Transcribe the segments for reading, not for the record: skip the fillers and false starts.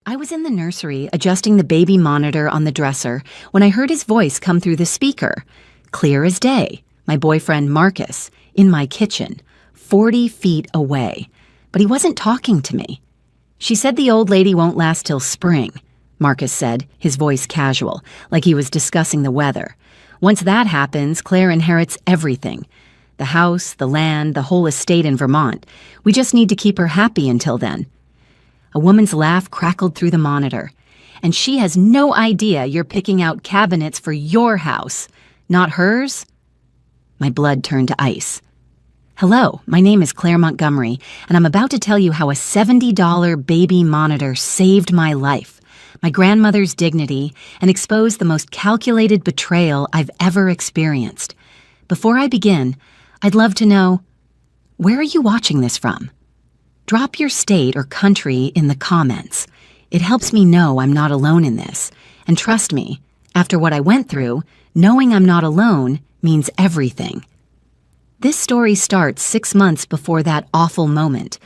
I was in the nursery adjusting the baby monitor on the dresser when I heard his voice come through the speaker. Clear as day, my boyfriend Marcus, in my kitchen, 40 feet away. But he wasn't talking to me. "She said the old lady won't last till spring," Marcus said, his voice casual, like he was discussing the weather. "Once that happens, Claire inherits everything. The house, the land, the whole estate in Vermont. We just need to keep her happy until then." A woman's laugh crackled through the monitor. "And she has no idea you're picking out cabinets for your house, not hers?" My blood turned to ice. "Hello, my name is Claire Montgomery, and I'm about to tell you how a $70 baby monitor saved my life, my grandmother's dignity, and exposed the most calculated betrayal I've ever experienced. Before I begin, I'd love to know, where are you watching this from? Drop your state or country in the comments. It helps me know I'm not alone in this. And trust me, after what I went through, knowing I'm not alone means everything." This story starts 6 months before that awful moment.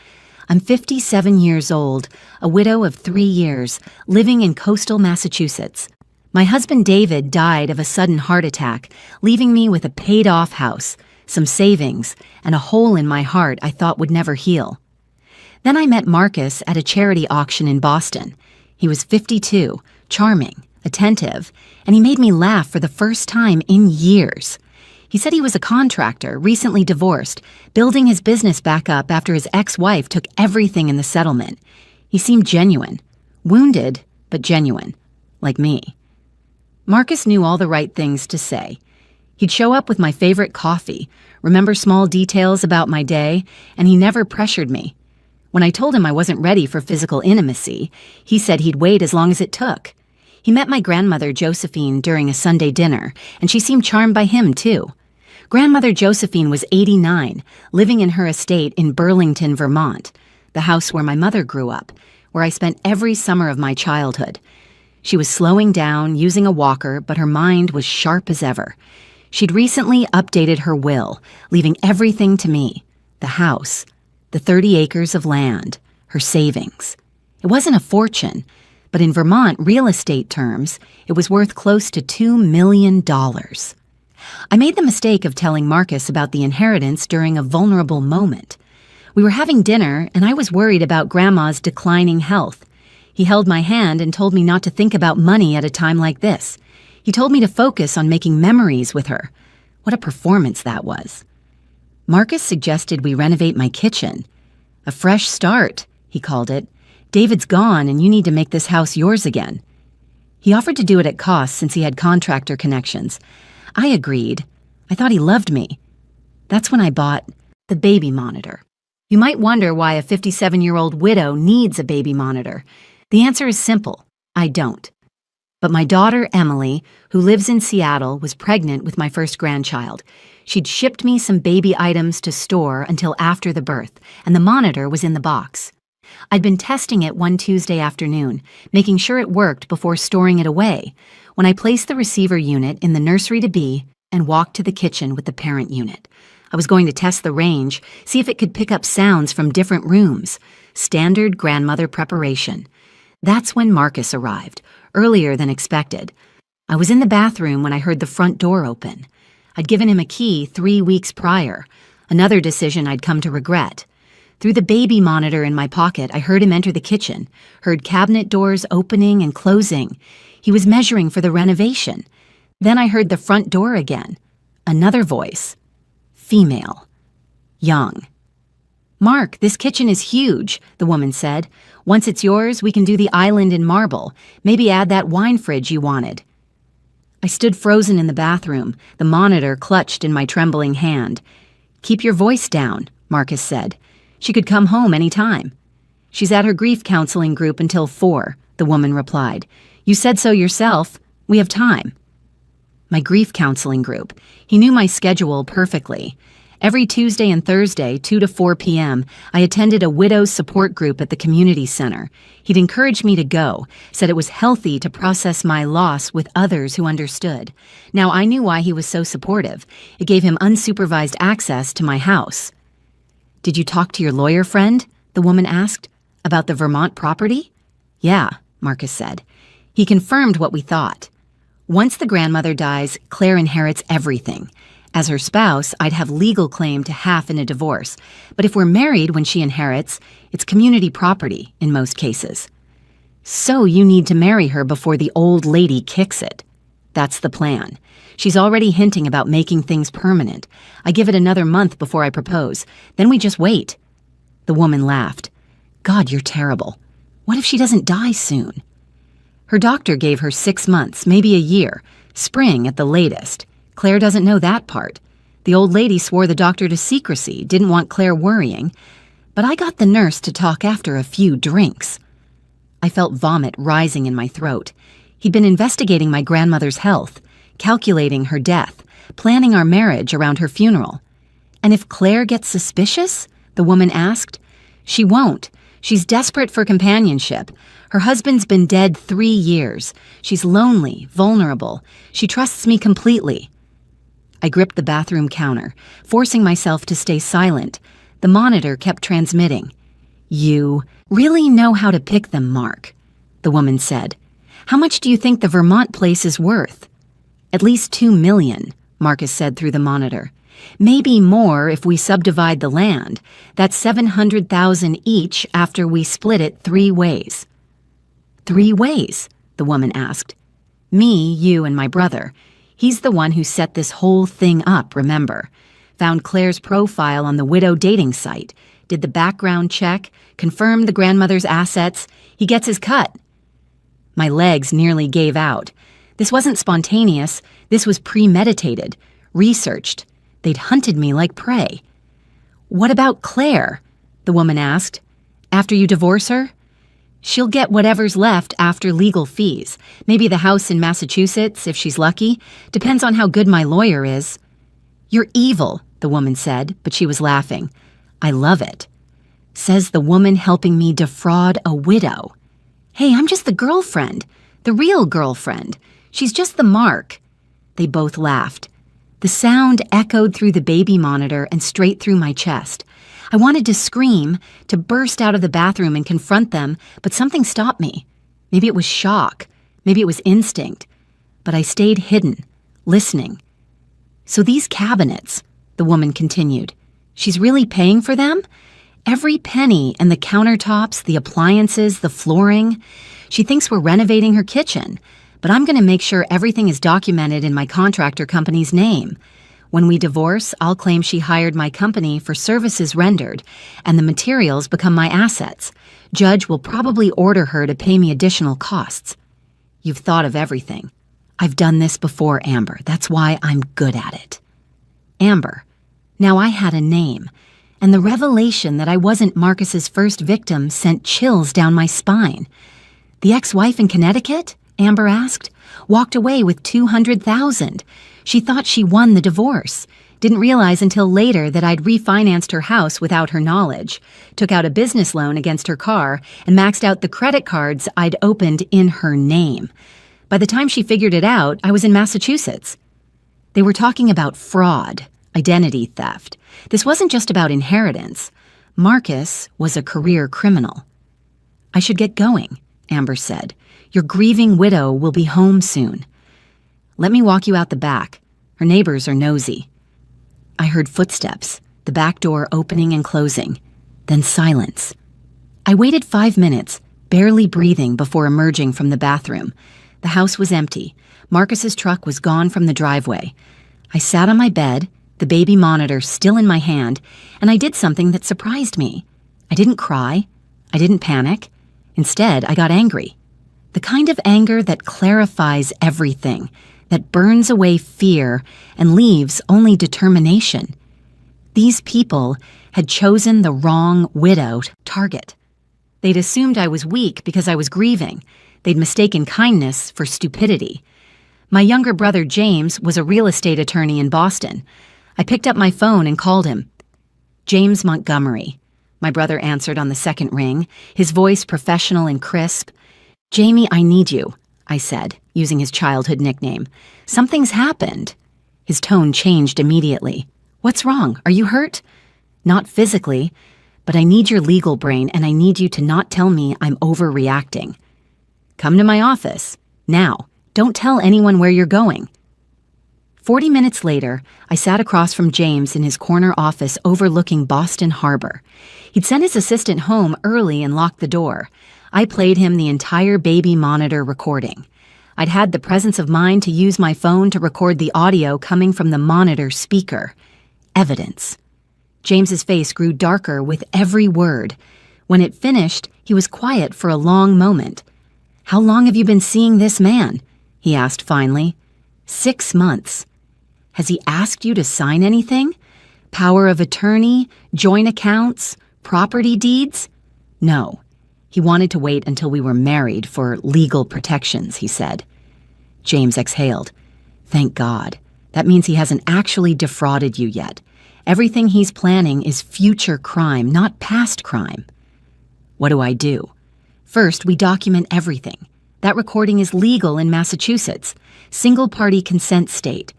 I'm 57 years old, a widow of 3 years, living in coastal Massachusetts. My husband David died of a sudden heart attack, leaving me with a paid-off house, some savings, and a hole in my heart I thought would never heal. Then I met Marcus at a charity auction in Boston. He was 52, charming, attentive, and he made me laugh for the first time in years. He said he was a contractor, recently divorced, building his business back up after his ex-wife took everything in the settlement. He seemed genuine. Wounded, but genuine. Like me. Marcus knew all the right things to say. He'd show up with my favorite coffee, remember small details about my day, and he never pressured me. When I told him I wasn't ready for physical intimacy, he said he'd wait as long as it took. He met my grandmother Josephine during a Sunday dinner, and she seemed charmed by him too. Grandmother Josephine was 89, living in her estate in Burlington, Vermont, the house where my mother grew up, where I spent every summer of my childhood. She was slowing down, using a walker, but her mind was sharp as ever. She'd recently updated her will, leaving everything to me: the house, the 30 acres of land, her savings. It wasn't a fortune, but in Vermont real estate terms, it was worth close to $2 million. I made the mistake of telling Marcus about the inheritance during a vulnerable moment. We were having dinner, and I was worried about Grandma's declining health. He held my hand and told me not to think about money at a time like this. He told me to focus on making memories with her. What a performance that was. Marcus suggested we renovate my kitchen. "A fresh start," he called it. "David's gone, and you need to make this house yours again." He offered to do it at cost since he had contractor connections. I agreed. I thought he loved me. That's when I bought the baby monitor. You might wonder why a 57-year-old widow needs a baby monitor. The answer is simple: I don't. But my daughter, Emily, who lives in Seattle, was pregnant with my first grandchild. She'd shipped me some baby items to store until after the birth, and the monitor was in the box. I'd been testing it one Tuesday afternoon, making sure it worked before storing it away, when I placed the receiver unit in the nursery-to-be and walked to the kitchen with the parent unit. I was going to test the range, see if it could pick up sounds from different rooms. Standard grandmother preparation. That's when Marcus arrived, earlier than expected. I was in the bathroom when I heard the front door open. I'd given him a key 3 weeks prior, another decision I'd come to regret. Through the baby monitor in my pocket, I heard him enter the kitchen, heard cabinet doors opening and closing. He was measuring for the renovation. Then I heard the front door again. Another voice. Female. Young. "Mark, this kitchen is huge," the woman said. "Once it's yours, we can do the island in marble. Maybe add that wine fridge you wanted." I stood frozen in the bathroom, the monitor clutched in my trembling hand. "Keep your voice down," Marcus said. "She could come home any time." "She's at her grief counseling group until 4, the woman replied. "You said so yourself. We have time." My grief counseling group. He knew my schedule perfectly. Every Tuesday and Thursday, 2 to 4 p.m., I attended a widow's support group at the community center. He'd encouraged me to go, said it was healthy to process my loss with others who understood. Now I knew why he was so supportive. It gave him unsupervised access to my house. "Did you talk to your lawyer friend?" the woman asked. "About the Vermont property?" "Yeah, Marcus said. He confirmed what we thought. Once the grandmother dies, Claire inherits everything. As her spouse, I'd have legal claim to half in a divorce, but if we're married when she inherits, it's community property in most cases. So you need to marry her before the old lady kicks it. That's the plan. She's already hinting about making things permanent. I give it another month before I propose. Then we just wait. The woman laughed. God, you're terrible. What if she doesn't die soon? Her doctor gave her 6 months, maybe a year. Spring at the latest. Claire doesn't know that part. The old lady swore the doctor to secrecy, didn't want Claire worrying. But I got the nurse to talk after a few drinks. I felt vomit rising in my throat. He'd been investigating my grandmother's health, calculating her death, planning our marriage around her funeral. And if Claire gets suspicious? The woman asked. She won't. She's desperate for companionship. Her husband's been dead 3 years. She's lonely, vulnerable. She trusts me completely. I gripped the bathroom counter, forcing myself to stay silent. The monitor kept transmitting. You really know how to pick them, Mark, the woman said. How much do you think the Vermont place is worth? At least $2 million, Marcus said through the monitor. Maybe more if we subdivide the land. That's $700,000 each after we split it 3 ways. 3 ways? The woman asked. Me, you, and my brother. He's the one who set this whole thing up, remember? Found Claire's profile on the widow dating site, did the background check, confirmed the grandmother's assets. He gets his cut. My legs nearly gave out. This wasn't spontaneous. This was premeditated, researched. They'd hunted me like prey. What about Claire? The woman asked. After you divorce her? She'll get whatever's left after legal fees. Maybe the house in Massachusetts, if she's lucky. Depends on how good my lawyer is. You're evil, the woman said, but she was laughing. I love it. Says the woman helping me defraud a widow. Hey, I'm just the girlfriend. The real girlfriend. She's just the mark. They both laughed. The sound echoed through the baby monitor and straight through my chest. I wanted to scream, to burst out of the bathroom and confront them, but something stopped me. Maybe it was shock. Maybe it was instinct. But I stayed hidden, listening. So these cabinets, the woman continued, she's really paying for them? Every penny, and the countertops, the appliances, the flooring. She thinks we're renovating her kitchen, but I'm going to make sure everything is documented in my contractor company's name. When we divorce, I'll claim she hired my company for services rendered, and the materials become my assets. Judge will probably order her to pay me additional costs. You've thought of everything. I've done this before, Amber. That's why I'm good at it. Amber. Now I had a name, and the revelation that I wasn't Marcus's first victim sent chills down my spine. The ex-wife in Connecticut? Amber asked. Walked away with $200,000. She thought she won the divorce. Didn't realize until later that I'd refinanced her house without her knowledge, took out a business loan against her car, and maxed out the credit cards I'd opened in her name. By the time she figured it out, I was in Massachusetts. They were talking about fraud, identity theft. This wasn't just about inheritance. Marcus was a career criminal. I should get going, Amber said. Your grieving widow will be home soon. Let me walk you out the back. Her neighbors are nosy. I heard footsteps, the back door opening and closing, then silence. I waited 5 minutes, barely breathing before emerging from the bathroom. The house was empty. Marcus's truck was gone from the driveway. I sat on my bed, the baby monitor still in my hand, and I did something that surprised me. I didn't cry. I didn't panic. Instead, I got angry. The kind of anger that clarifies everything, that burns away fear and leaves only determination. These people had chosen the wrong widow target. They'd assumed I was weak because I was grieving. They'd mistaken kindness for stupidity. My younger brother James was a real estate attorney in Boston. I picked up my phone and called him. James Montgomery. My brother answered on the second ring, his voice professional and crisp. Jamie, I need you, I said, using his childhood nickname. Something's happened. His tone changed immediately. What's wrong? Are you hurt? Not physically, but I need your legal brain, and I need you to not tell me I'm overreacting. Come to my office. Now, don't tell anyone where you're going. 40 minutes later, I sat across from James in his corner office overlooking Boston Harbor. He'd sent his assistant home early and locked the door. I played him the entire baby monitor recording. I'd had the presence of mind to use my phone to record the audio coming from the monitor speaker. Evidence. James's face grew darker with every word. When it finished, he was quiet for a long moment. "How long have you been seeing this man?" he asked finally. 6 months. "Has he asked you to sign anything? Power of attorney, joint accounts, property deeds?" "No. He wanted to wait until we were married for legal protections," he said. James exhaled. "Thank God. That means he hasn't actually defrauded you yet. Everything he's planning is future crime, not past crime." "What do I do?" "First, we document everything. That recording is legal in Massachusetts. Single-party consent state.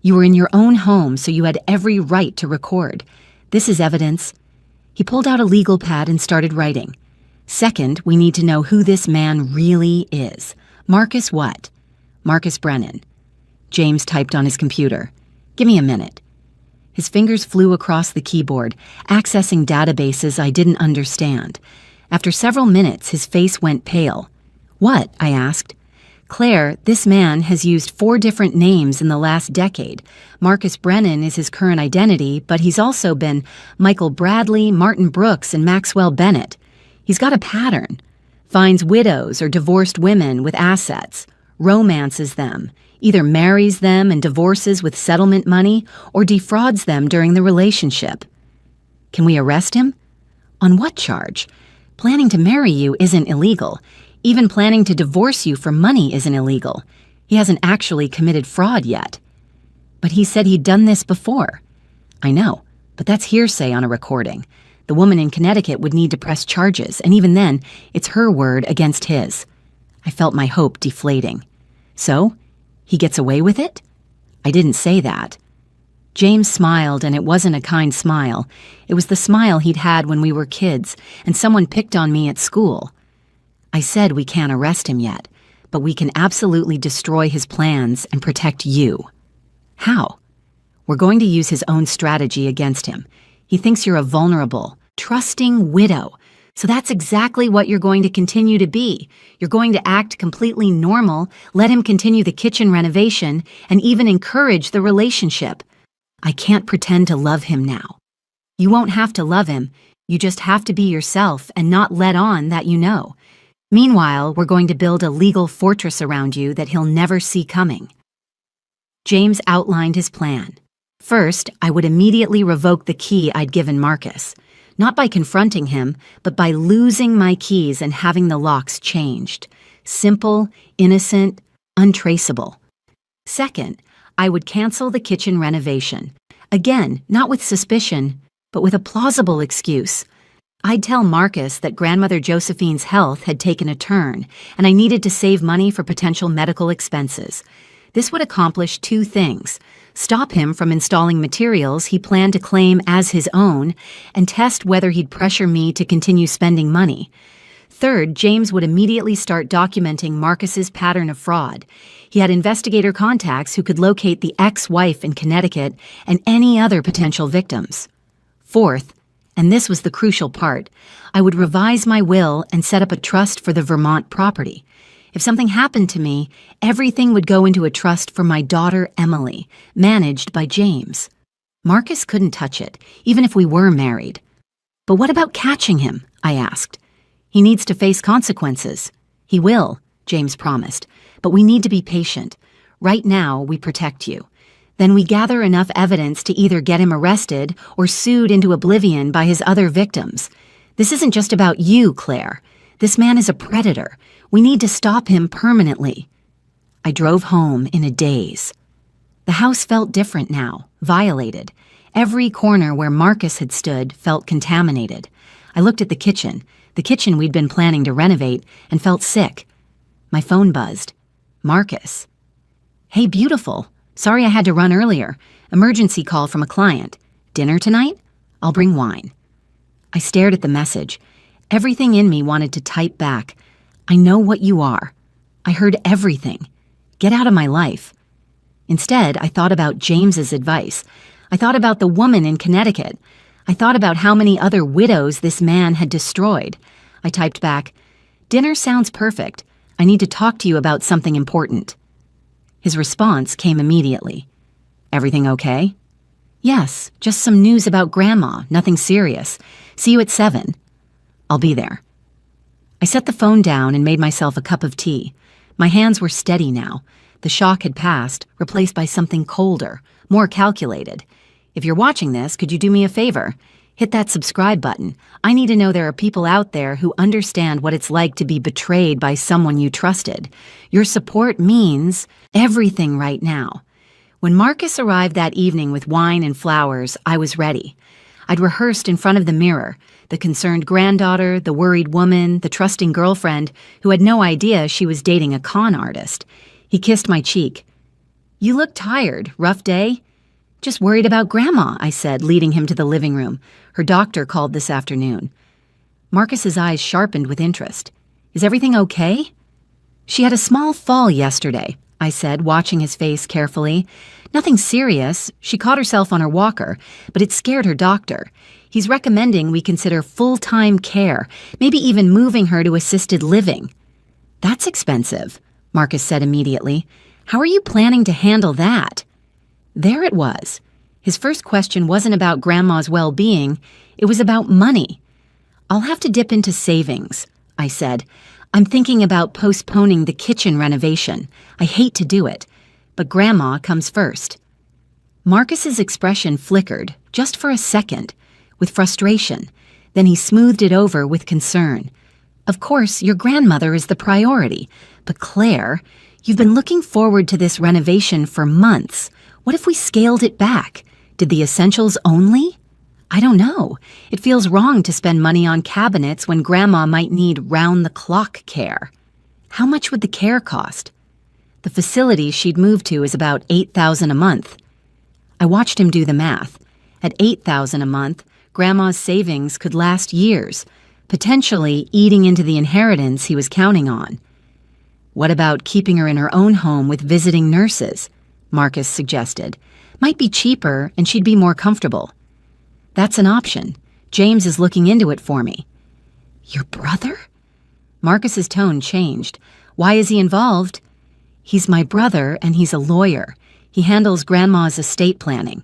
You were in your own home, so you had every right to record. This is evidence." He pulled out a legal pad and started writing. "Second, we need to know who this man really is. Marcus what?" "Marcus Brennan." James typed on his computer. "Give me a minute." His fingers flew across the keyboard, accessing databases I didn't understand. After several minutes, his face went pale. "What?" I asked. "Claire, this man has used 4 different names in the last decade. Marcus Brennan is his current identity, but he's also been Michael Bradley, Martin Brooks, and Maxwell Bennett. He's got a pattern. Finds widows or divorced women with assets, romances them, either marries them and divorces with settlement money, or defrauds them during the relationship." "Can we arrest him?" "On what charge? Planning to marry you isn't illegal. Even planning to divorce you for money isn't illegal. He hasn't actually committed fraud yet." "But he said he'd done this before." "I know, but that's hearsay on a recording. The woman in Connecticut would need to press charges, and even then, it's her word against his." I felt my hope deflating. "So, he gets away with it?" "I didn't say that." James smiled, and it wasn't a kind smile. It was the smile he'd had when we were kids, and someone picked on me at school. "I said we can't arrest him yet, but we can absolutely destroy his plans and protect you." "How?" "We're going to use his own strategy against him. He thinks you're a vulnerable, trusting widow. So that's exactly what you're going to continue to be. You're going to act completely normal, let him continue the kitchen renovation, and even encourage the relationship. I can't pretend to love him now." "You won't have to love him. You just have to be yourself and not let on that you know. Meanwhile, we're going to build a legal fortress around you that he'll never see coming." James outlined his plan. First, I would immediately revoke the key I'd given Marcus. Not by confronting him, but by losing my keys and having the locks changed. Simple, innocent, untraceable. Second, I would cancel the kitchen renovation. Again, not with suspicion, but with a plausible excuse. I'd tell Marcus that grandmother Josephine's health had taken a turn, and I needed to save money for potential medical expenses. This would accomplish 2 things: stop him from installing materials he planned to claim as his own, and test whether he'd pressure me to continue spending money. Third, James would immediately start documenting Marcus's pattern of fraud. He had investigator contacts who could locate the ex-wife in Connecticut and any other potential victims. Fourth, and this was the crucial part, I would revise my will and set up a trust for the Vermont property. If something happened to me, everything would go into a trust for my daughter Emily, managed by James. Marcus couldn't touch it, even if we were married. "But what about catching him?" I asked. "He needs to face consequences." "He will," James promised, "but we need to be patient. Right now, we protect you. Then we gather enough evidence to either get him arrested or sued into oblivion by his other victims. This isn't just about you, Claire. This man is a predator. We need to stop him permanently." I drove home in a daze. The house felt different now, violated. Every corner where Marcus had stood felt contaminated. I looked at the kitchen we'd been planning to renovate, and felt sick. My phone buzzed. Marcus. "Hey, beautiful. Sorry I had to run earlier. Emergency call from a client. Dinner tonight? I'll bring wine." I stared at the message. Everything in me wanted to type back, "I know what you are. I heard everything. Get out of my life. Instead, I thought about James's advice. I thought about the woman in Connecticut. I thought about how many other widows this man had destroyed. I typed back, "Dinner sounds perfect. I need to talk to you about something important." His response came immediately. "Everything okay?" "Yes, just some news about Grandma, nothing serious. See you at 7. "I'll be there." I set the phone down and made myself a cup of tea. My hands were steady now. The shock had passed, replaced by something colder, more calculated. If you're watching this, could you do me a favor? Hit that subscribe button. I need to know there are people out there who understand what it's like to be betrayed by someone you trusted. Your support means everything right now. When Marcus arrived that evening with wine and flowers, I was ready. I'd rehearsed in front of the mirror, the concerned granddaughter, the worried woman, the trusting girlfriend who had no idea she was dating a con artist. He kissed my cheek. "You look tired. Rough day?" "Just worried about Grandma," I said, leading him to the living room. "Her doctor called this afternoon." Marcus's eyes sharpened with interest. "Is everything okay?" "She had a small fall yesterday," I said, watching his face carefully. "Nothing serious. She caught herself on her walker, but it scared her doctor. He's recommending we consider full-time care, maybe even moving her to assisted living." "That's expensive," Marcus said immediately. "How are you planning to handle that?" There it was. His first question wasn't about Grandma's well-being, it was about money. "I'll have to dip into savings," I said. "I'm thinking about postponing the kitchen renovation. I hate to do it, but Grandma comes first." Marcus's expression flickered, just for a second, with frustration. Then he smoothed it over with concern. "Of course, your grandmother is the priority, but Claire, you've been looking forward to this renovation for months. What if we scaled it back? Did the essentials only? I don't know. It feels wrong to spend money on cabinets when Grandma might need round-the-clock care. How much would the care cost?" "The facility she'd moved to is about $8,000 a month." I watched him do the math. At $8,000 a month, Grandma's savings could last years, potentially eating into the inheritance he was counting on. "What about keeping her in her own home with visiting nurses?" Marcus suggested. "Might be cheaper and she'd be more comfortable." "That's an option. James is looking into it for me." "Your brother?" Marcus's tone changed. "Why is he involved?" "He's my brother and he's a lawyer. He handles Grandma's estate planning."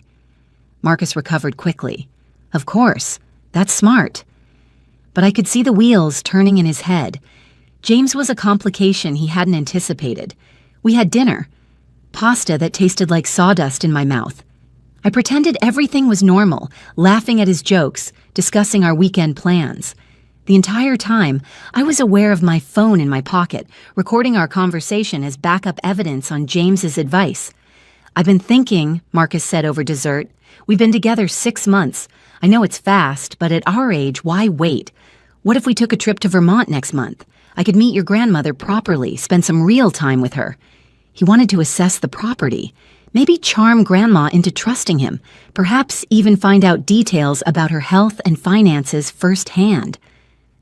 Marcus recovered quickly. "Of course. That's smart." But I could see the wheels turning in his head. James was a complication he hadn't anticipated. We had dinner. Pasta that tasted like sawdust in my mouth. I pretended everything was normal, laughing at his jokes, discussing our weekend plans. The entire time, I was aware of my phone in my pocket, recording our conversation as backup evidence on James's advice. "I've been thinking," Marcus said over dessert. "We've been together 6 months. I know it's fast, but at our age, why wait? What if we took a trip to Vermont next month? I could meet your grandmother properly, spend some real time with her." He wanted to assess the property, maybe charm Grandma into trusting him, perhaps even find out details about her health and finances firsthand.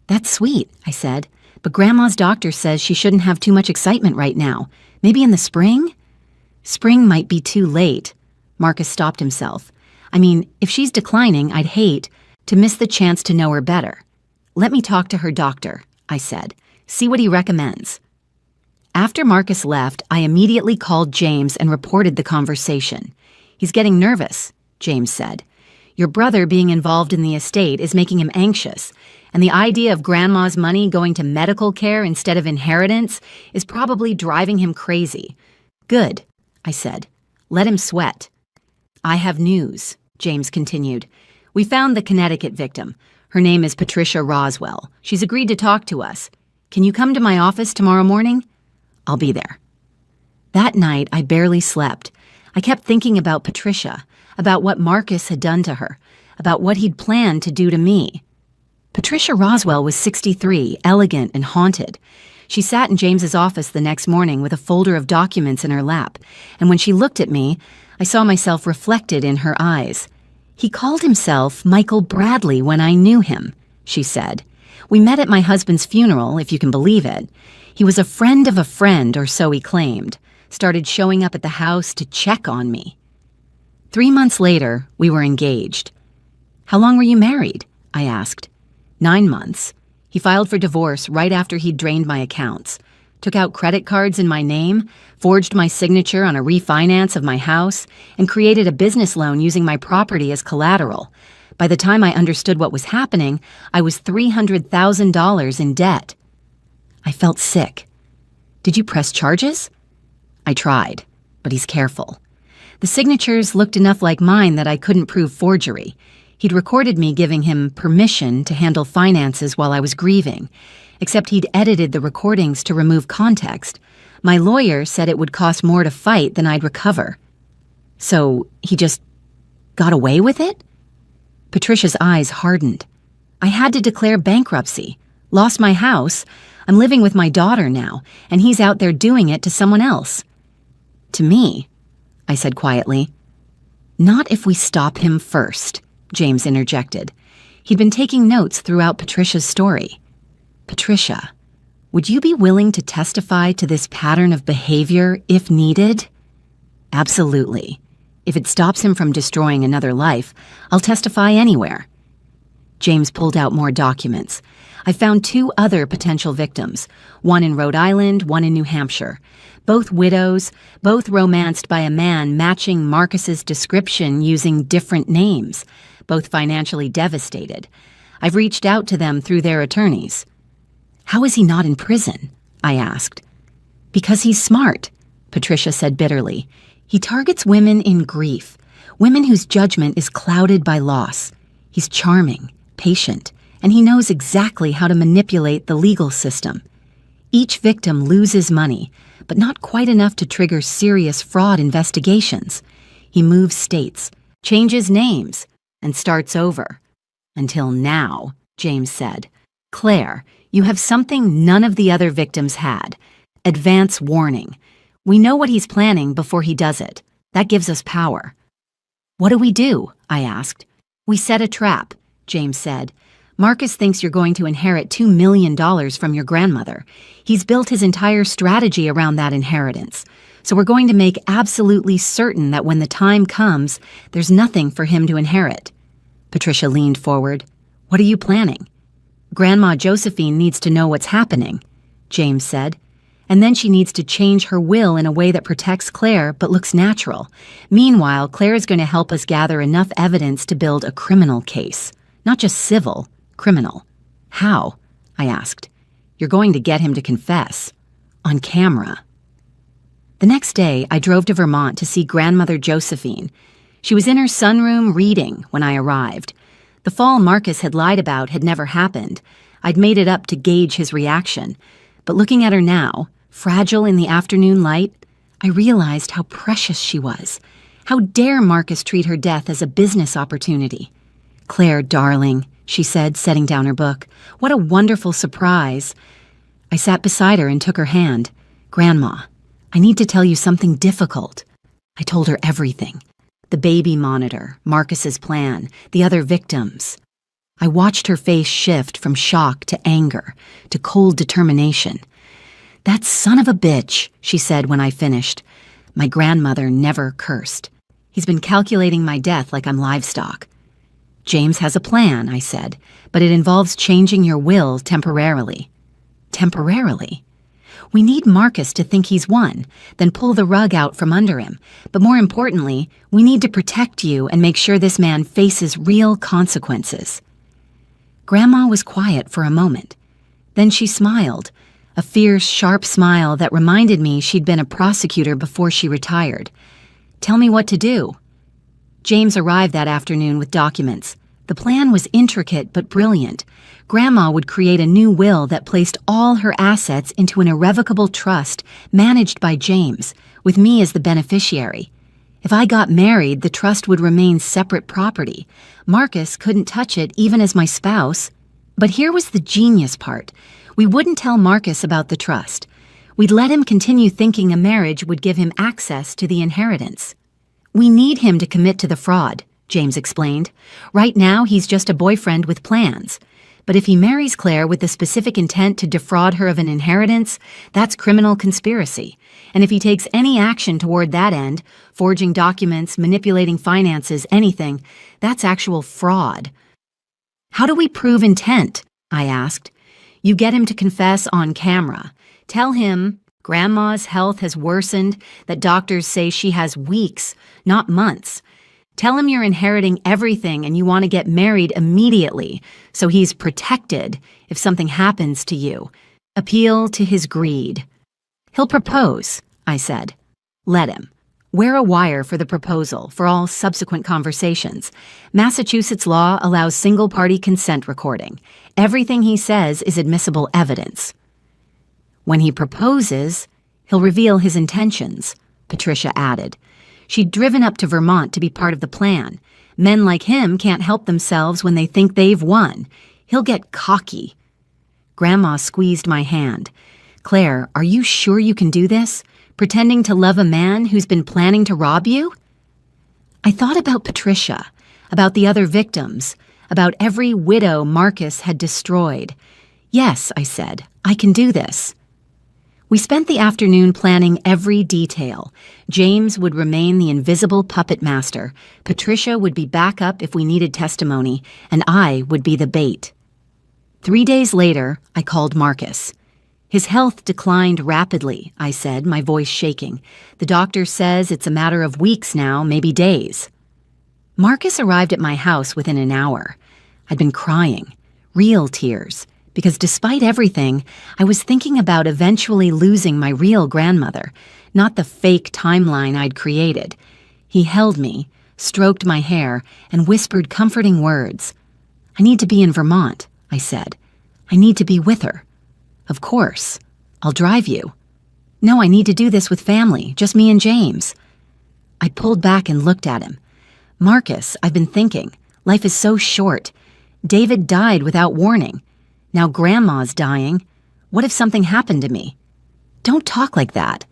"That's sweet," I said, "but Grandma's doctor says she shouldn't have too much excitement right now. Maybe in the spring?" "Spring might be too late." Marcus stopped himself. "I mean, if she's declining, I'd hate to miss the chance to know her better." "Let me talk to her doctor," I said. "See what he recommends." After Marcus left, I immediately called James and reported the conversation. "He's getting nervous," James said. "Your brother being involved in the estate is making him anxious, and the idea of Grandma's money going to medical care instead of inheritance is probably driving him crazy." "Good," I said. "Let him sweat." "I have news," James continued. "We found the Connecticut victim. Her name is Patricia Roswell. She's agreed to talk to us. Can you come to my office tomorrow morning?" "I'll be there." That night, I barely slept. I kept thinking about Patricia, about what Marcus had done to her, about what he'd planned to do to me. Patricia Roswell was 63, elegant and haunted. She sat in James's office the next morning with a folder of documents in her lap, and when she looked at me, I saw myself reflected in her eyes. "He called himself Michael Bradley when I knew him," she said. We met at my husband's funeral, if you can believe it. He was a friend of a friend, or so he claimed. Started showing up at the house to check on me. 3 months later, we were engaged. How long were you married? I asked. 9 months. He filed for divorce right after he'd drained my accounts. Took out credit cards in my name, forged my signature on a refinance of my house, and created a business loan using my property as collateral. By the time I understood what was happening, I was $300,000 in debt. I felt sick. Did you press charges? I tried, but he's careful. The signatures looked enough like mine that I couldn't prove forgery. He'd recorded me giving him permission to handle finances while I was grieving, except he'd edited the recordings to remove context. My lawyer said it would cost more to fight than I'd recover. So he just got away with it? Patricia's eyes hardened. I had to declare bankruptcy, lost my house. I'm living with my daughter now, and he's out there doing it to someone else. To me, I said quietly. Not if we stop him first, James interjected. He'd been taking notes throughout Patricia's story. Patricia, would you be willing to testify to this pattern of behavior if needed? Absolutely. If it stops him from destroying another life, I'll testify anywhere. James pulled out more documents. I found 2 other potential victims, one in Rhode Island, one in New Hampshire. Both widows, both romanced by a man matching Marcus's description using different names, both financially devastated. I've reached out to them through their attorneys. How is he not in prison? I asked. Because he's smart, Patricia said bitterly. He targets women in grief, women whose judgment is clouded by loss. He's charming, patient, and he knows exactly how to manipulate the legal system. Each victim loses money, but not quite enough to trigger serious fraud investigations. He moves states, changes names, and starts over. Until now, James said. Claire, you have something none of the other victims had. Advance warning. We know what he's planning before he does it. That gives us power. What do we do? I asked. We set a trap, James said. Marcus thinks you're going to inherit $2 million from your grandmother. He's built his entire strategy around that inheritance. So we're going to make absolutely certain that when the time comes, there's nothing for him to inherit. Patricia leaned forward. What are you planning? Grandma Josephine needs to know what's happening, James said. And then she needs to change her will in a way that protects Claire but looks natural. Meanwhile, Claire is going to help us gather enough evidence to build a criminal case. Not just civil, criminal. How? I asked. You're going to get him to confess. On camera. The next day, I drove to Vermont to see Grandmother Josephine. She was in her sunroom reading when I arrived. The fall Marcus had lied about had never happened. I'd made it up to gauge his reaction. But looking at her now, fragile in the afternoon light, I realized how precious she was. How dare Marcus treat her death as a business opportunity? Claire, darling, she said, setting down her book. What a wonderful surprise. I sat beside her and took her hand. Grandma, I need to tell you something difficult. I told her everything. The baby monitor, Marcus's plan, the other victims. I watched her face shift from shock to anger, to cold determination. That son of a bitch, she said when I finished. My grandmother never cursed. He's been calculating my death like I'm livestock. James has a plan, I said, but it involves changing your will temporarily. Temporarily? We need Marcus to think he's won, then pull the rug out from under him. But more importantly, we need to protect you and make sure this man faces real consequences. Grandma was quiet for a moment. Then she smiled, a fierce, sharp smile that reminded me she'd been a prosecutor before she retired. Tell me what to do. James arrived that afternoon with documents. The plan was intricate but brilliant. Grandma would create a new will that placed all her assets into an irrevocable trust managed by James, with me as the beneficiary. If I got married, the trust would remain separate property. Marcus couldn't touch it even as my spouse. But here was the genius part. We wouldn't tell Marcus about the trust. We'd let him continue thinking a marriage would give him access to the inheritance. We need him to commit to the fraud, James explained. Right now, he's just a boyfriend with plans. But if he marries Claire with the specific intent to defraud her of an inheritance, that's criminal conspiracy. And if he takes any action toward that end, forging documents, manipulating finances, anything, that's actual fraud. How do we prove intent? I asked. You get him to confess on camera. Tell him Grandma's health has worsened, that doctors say she has weeks, not months. Tell him you're inheriting everything and you want to get married immediately, so he's protected if something happens to you. Appeal to his greed. He'll propose, I said. Let him. Wear a wire for the proposal for all subsequent conversations. Massachusetts law allows single-party consent recording. Everything he says is admissible evidence. When he proposes, he'll reveal his intentions, Patricia added. She'd driven up to Vermont to be part of the plan. Men like him can't help themselves when they think they've won. He'll get cocky. Grandma squeezed my hand. Claire, are you sure you can do this? Pretending to love a man who's been planning to rob you? I thought about Patricia, about the other victims, about every widow Marcus had destroyed. Yes, I said, I can do this. We spent the afternoon planning every detail. James would remain the invisible puppet master, Patricia would be backup if we needed testimony, and I would be the bait. 3 days later, I called Marcus. His health declined rapidly, I said, my voice shaking. The doctor says it's a matter of weeks now, maybe days. Marcus arrived at my house within an hour. I'd been crying, real tears. Because despite everything, I was thinking about eventually losing my real grandmother, not the fake timeline I'd created. He held me, stroked my hair, and whispered comforting words. I need to be in Vermont, I said. I need to be with her. Of course. I'll drive you. No, I need to do this with family, just me and James. I pulled back and looked at him. Marcus, I've been thinking. Life is so short. David died without warning. Now Grandma's dying. What if something happened to me? Don't talk like that.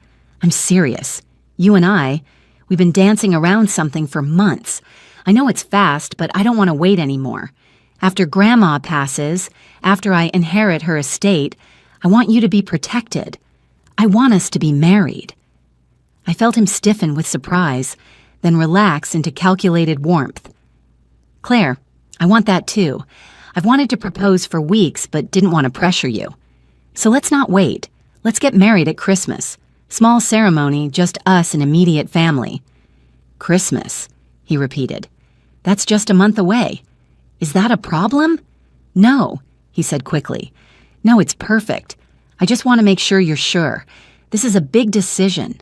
I'm serious. You and we've been dancing around something for months. I know it's fast, but I don't want to wait anymore. After Grandma passes, after I inherit her estate, I want you to be protected. I want us to be married. I felt him stiffen with surprise, then relax into calculated warmth. Claire, I want that too. I've wanted to propose for weeks, but didn't want to pressure you. So let's not wait. Let's get married at Christmas. Small ceremony, just us and immediate family. Christmas, he repeated. That's just a month away. Is that a problem? No, he said quickly. No, it's perfect. I just want to make sure you're sure. This is a big decision.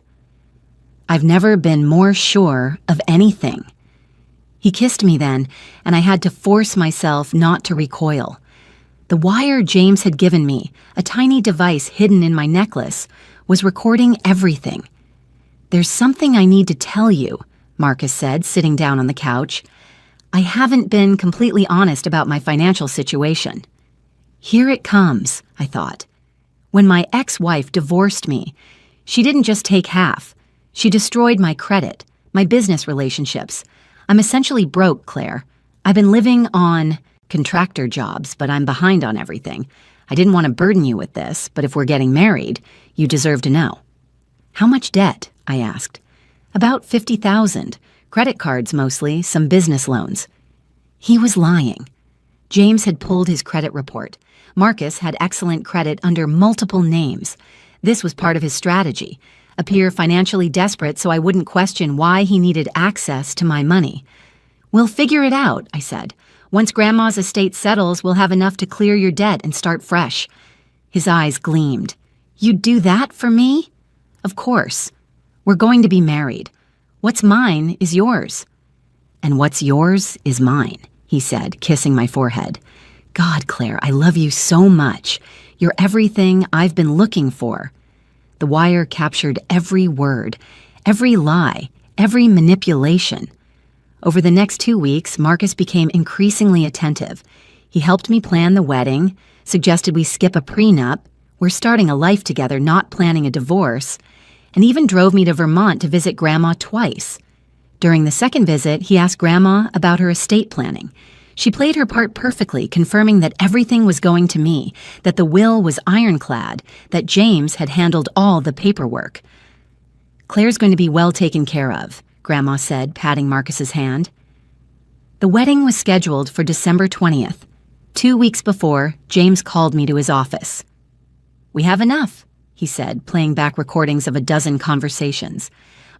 I've never been more sure of anything. He kissed me then, and I had to force myself not to recoil. The wire James had given me, a tiny device hidden in my necklace, was recording everything. There's something I need to tell you, Marcus said, sitting down on the couch. I haven't been completely honest about my financial situation. Here it comes, I thought. When my ex-wife divorced me, she didn't just take half. She destroyed my credit, my business relationships. I'm essentially broke, Claire. I've been living on contractor jobs, but I'm behind on everything. I didn't want to burden you with this, but if we're getting married, you deserve to know. How much debt? I asked. About $50,000. Credit cards mostly, some business loans. He was lying. James had pulled his credit report. Marcus had excellent credit under multiple names. This was part of his strategy. Appear financially desperate so I wouldn't question why he needed access to my money. We'll figure it out, I said. Once Grandma's estate settles, we'll have enough to clear your debt and start fresh. His eyes gleamed. You'd do that for me? Of course. We're going to be married. What's mine is yours. And what's yours is mine, he said, kissing my forehead. God, Claire, I love you so much. You're everything I've been looking for. The wire captured every word, every lie, every manipulation. Over the next 2 weeks, Marcus became increasingly attentive. He helped me plan the wedding, suggested we skip a prenup, we're starting a life together, not planning a divorce, and even drove me to Vermont to visit Grandma twice. During the second visit, he asked Grandma about her estate planning. She played her part perfectly, confirming that everything was going to me, that the will was ironclad, that James had handled all the paperwork. "Claire's going to be well taken care of," Grandma said, patting Marcus's hand. The wedding was scheduled for December 20th. 2 weeks before, James called me to his office. "We have enough," he said, playing back recordings of a dozen conversations.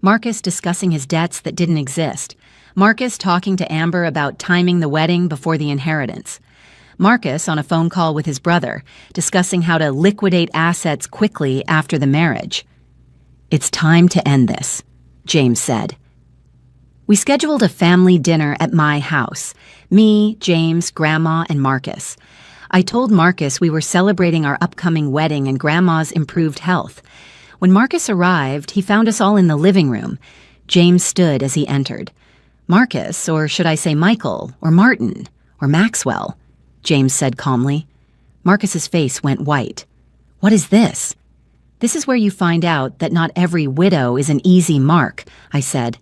Marcus discussing his debts that didn't exist. Marcus talking to Amber about timing the wedding before the inheritance. Marcus on a phone call with his brother, discussing how to liquidate assets quickly after the marriage. "It's time to end this," James said. We scheduled a family dinner at my house. Me, James, Grandma, and Marcus. I told Marcus we were celebrating our upcoming wedding and Grandma's improved health. When Marcus arrived, he found us all in the living room. James stood as he entered. "Marcus, or should I say Michael, or Martin, or Maxwell," James said calmly. Marcus's face went white. "What is this?" "This is where you find out that not every widow is an easy mark," I said.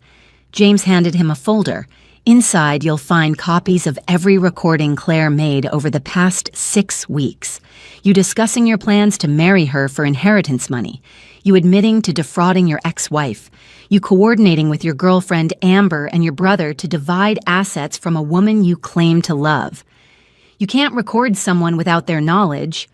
James handed him a folder. Inside, you'll find copies of every recording Claire made over the past 6 weeks. You discussing your plans to marry her for inheritance money. You admitting to defrauding your ex-wife. You coordinating with your girlfriend Amber and your brother to divide assets from a woman you claim to love. You can't record someone without their knowledge.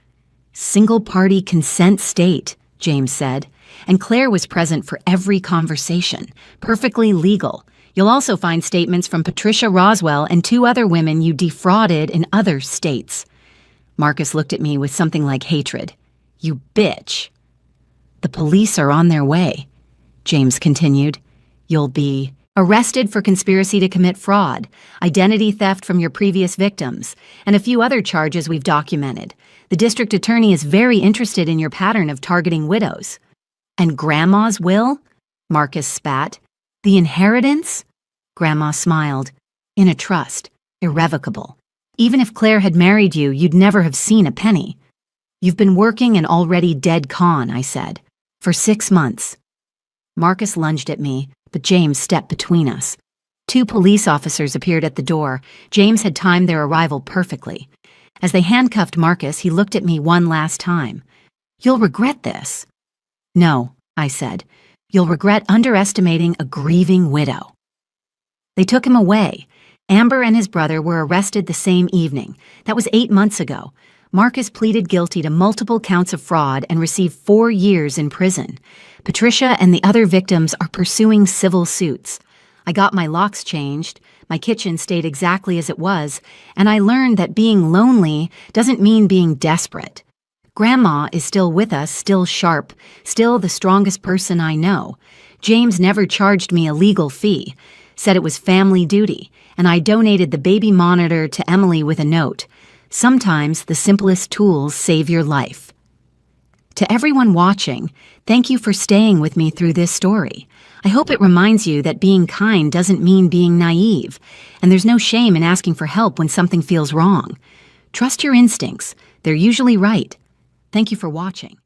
Single-party consent state, James said. And Claire was present for every conversation. Perfectly legal. You'll also find statements from Patricia Roswell and 2 other women you defrauded in other states. Marcus looked at me with something like hatred. "You bitch." "The police are on their way," James continued. "You'll be arrested for conspiracy to commit fraud, identity theft from your previous victims, and a few other charges we've documented. The district attorney is very interested in your pattern of targeting widows." "And Grandma's will?" Marcus spat. "The inheritance?" Grandma smiled. "In a trust. Irrevocable. Even if Claire had married you, you'd never have seen a penny." "You've been working an already dead con," I said. "For 6 months." Marcus lunged at me, but James stepped between us. 2 police officers appeared at the door. James had timed their arrival perfectly. As they handcuffed Marcus, he looked at me one last time. "You'll regret this." "No," I said. "You'll regret underestimating a grieving widow." They took him away. Amber and his brother were arrested the same evening. That was 8 months ago. Marcus pleaded guilty to multiple counts of fraud and received 4 years in prison. Patricia and the other victims are pursuing civil suits. I got my locks changed, my kitchen stayed exactly as it was, and I learned that being lonely doesn't mean being desperate. Grandma is still with us, still sharp, still the strongest person I know. James never charged me a legal fee, said it was family duty, and I donated the baby monitor to Emily with a note. Sometimes the simplest tools save your life. To everyone watching, thank you for staying with me through this story. I hope it reminds you that being kind doesn't mean being naive, and there's no shame in asking for help when something feels wrong. Trust your instincts. They're usually right. Thank you for watching.